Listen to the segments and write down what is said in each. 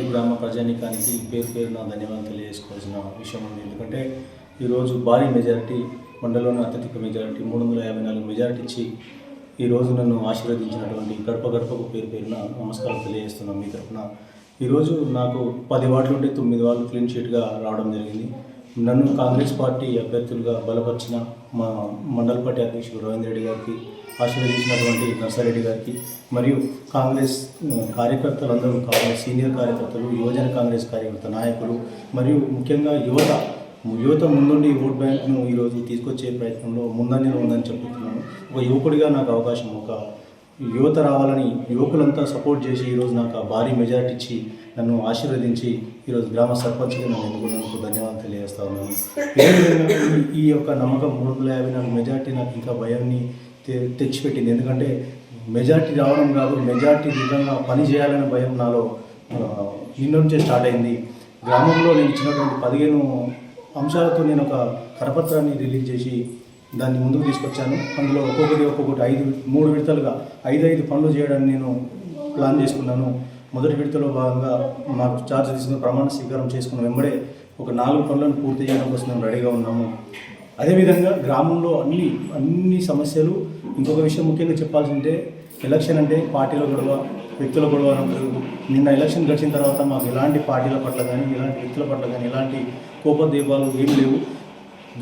గ్రామ ప్రజానీకానికి పేరున ధన్యవాదాలు తెలియజేసుకోవాల్సిన విషయం ఉంది. ఎందుకంటే ఈరోజు భారీ మెజారిటీ, మండలంలోని అత్యధిక మెజారిటీ 354 మెజారిటీ ఇచ్చి ఈరోజు నన్ను ఆశీర్వదించినటువంటి గడపకు పేరున నమస్కారం తెలియజేస్తున్నాం. మీ తరఫున ఈరోజు నాకు 10 వార్డులు ఉంటే 9 వార్డులు క్లీన్ షీట్గా రావడం జరిగింది. నన్ను కాంగ్రెస్ పార్టీ అభ్యర్థులుగా బలపరిచిన మా మండల పార్టీ అధ్యక్షుడు రవీంద్ర రెడ్డి గారికి, ఆశీర్వదించినటువంటి నర్సారెడ్డి గారికి, మరియు కాంగ్రెస్ కార్యకర్తలందరూ, కాంగ్రెస్ సీనియర్ కార్యకర్తలు, యువజన కాంగ్రెస్ కార్యకర్త నాయకులు, మరియు ముఖ్యంగా యువత ముందుండి ఓట్ బ్యాంక్ను ఈరోజు తీసుకొచ్చే ప్రయత్నంలో ముందంజలో ఉందని చెప్తున్నాను. ఒక యువకుడిగా నాకు అవకాశం, ఒక యువత రావాలని యువకులంతా సపోర్ట్ చేసి ఈరోజు నాకు భారీ మెజారిటీ ఇచ్చి నన్ను ఆశీర్వదించి ఈరోజు గ్రామ సర్పంచ్గా నన్ను ఎన్నుకున్నందుకు ధన్యవాదాలు తెలియజేస్తా ఉన్నాను. ఈ యొక్క నమ్మకం 354 మెజారిటీ నాకు ఇంకా భయాన్ని తెచ్చిపెట్టింది. ఎందుకంటే మెజారిటీ రావడం కాదు, మెజారిటీ విధంగా పని చేయాలనే భయం నాలో నిన్న నుంచే స్టార్ట్ అయింది. గ్రామంలో నేను ఇచ్చినటువంటి 15 అంశాలతో నేను ఒక కరపత్రాన్ని రిలీజ్ చేసి దాన్ని ముందుకు తీసుకొచ్చాను. అందులో ఒక్కొక్కటి 3 విడతలుగా 5 పనులు చేయడానికి నేను ప్లాన్ చేసుకున్నాను. మొదటి విడతలో భాగంగా మాకు ఛార్జ్ తీసుకుని ప్రమాణ స్వీకారం చేసుకున్న వెంబడే ఒక 4 పనులను పూర్తి చేయడం కోసం మేము రెడీగా ఉన్నాము. అదేవిధంగా గ్రామంలో అన్ని సమస్యలు, ఇంకొక విషయం ముఖ్యంగా చెప్పాల్సింటే, ఎలక్షన్ అంటే పార్టీల గొడవ, వ్యక్తుల గొడవ అనలేదు. నిన్న ఎలక్షన్ గడిచిన తర్వాత మాకు ఎలాంటి పార్టీల పట్ల కానీ, ఎలాంటి వ్యక్తుల పట్ల కానీ ఎలాంటి కోపదీపాలు ఏమి లేవు.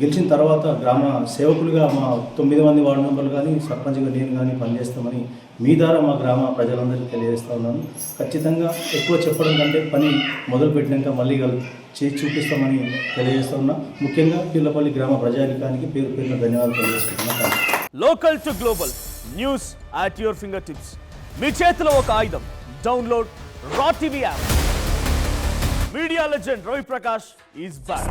గెలిచిన తర్వాత గ్రామ సేవకులుగా మా 9 మంది వార్డు మెంబర్లు కానీ, సర్పంచ్గా నేను కానీ పనిచేస్తామని మీ ద్వారా మా గ్రామ ప్రజలందరికీ తెలియజేస్తూ ఉన్నాను. ఖచ్చితంగా ఎక్కువ చెప్పడం కంటే పని మొదలు పెట్టినాక మళ్ళీ చేసి చూపిస్తామని తెలియజేస్తూ ఉన్నా. ముఖ్యంగా పిల్లపల్లి గ్రామ ప్రజానికానికి పేరున ధన్యవాదాలు తెలియజేస్తున్నాను. Local to global news at your finger tips. మీ చేతిలో ఒక ఆయుధం. డౌన్లోడ్ రా TV app. Media legend Ravi Prakash is back.